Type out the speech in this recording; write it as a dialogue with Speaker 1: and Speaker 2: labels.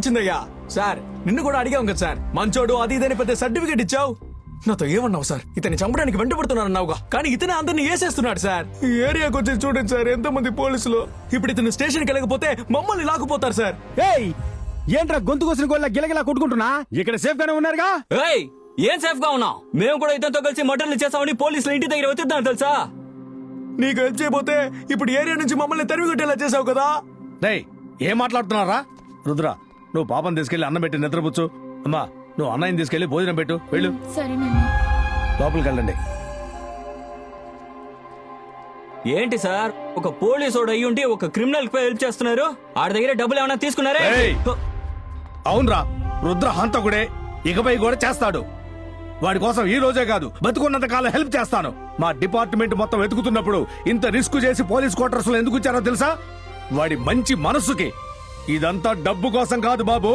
Speaker 1: వచ్చిందయ్యా సార్, నిన్ను కూడా అడిగాం కదా సార్, మంచోడు అది ఇదని పెద్ద సర్టిఫికేట్ ఇచ్చావు. నాతో ఏమన్నావు సార్? ఇతన్ని చంపడానికి వెంటబడుతున్నాను అన్నావుగా, కానీ ఇతనే అందరిని వేసేస్తున్నాడు సార్. ఈ ఏరియాకి వచ్చి చూడండి సార్, ఎంతమంది పోలీసులు. ఇప్పుడు ఇతను స్టేషన్కి వెళ్ళకపోతే మమ్మల్ని లాక్కుపోతారు సార్.
Speaker 2: ఏయ్, ఏంట్రా గొంతు కోసిన గోళ్ళ గిలగిలా కొట్టుకుంటున్నా? ఇక్కడ సేఫ్ గానే ఉన్నారుగా?
Speaker 3: ఏయ్, ఏం సేఫ్ గా ఉన్నావు? మేము కూడా ఇతనితో కలిసి మటన్లు చేసామని పోలీసులు ఇంటి దగ్గర వచ్చిద్దాం తెలుసా?
Speaker 1: నీకు హెల్ప్ చేయబోతే ఇప్పుడు ఏరియా నుంచి మమ్మల్ని తరిమి కొట్టేలా చేసావు కదా.
Speaker 2: రేయ్, ఏం మాట్లాడుతున్నారా? రుద్ర, నువ్వు పాపం తీసుకెళ్లి అన్నం పెట్టి నిద్రపుచ్చు. అమ్మా, నువ్వు అన్నయ్యని తీసుకెళ్లి భోజనం పెట్టు. వెళ్ళు,
Speaker 4: సరేనండి.
Speaker 2: లోపలికి వెళ్ళండి.
Speaker 3: ఏంటి సార్, ఒక పోలీసోడు అయ్యుండి ఒక క్రిమినల్ పై హెల్ప్ చేస్తున్నారు? ఆడి దగ్గర డబ్బులు ఏమైనా తీసుకున్నారే?
Speaker 2: ఏయ్! అవునరా, రుద్ర హంతకుడే, ఇకపై కూడా చేస్తాడు. వాడి కోసం ఈ రోజే కాదు, బతుకున్నంత కాలం హెల్ప్ చేస్తాను. మా డిపార్ట్మెంట్ మొత్తం వెతుకుతున్నప్పుడు ఇంత రిస్క్ చేసి పోలీస్ క్వార్టర్స్ లో ఎందుకు వచ్చారో తెలుసా? వాడి మంచి మనస్సుకి. ఇదంతా డబ్బు కోసం కాదు బాబు.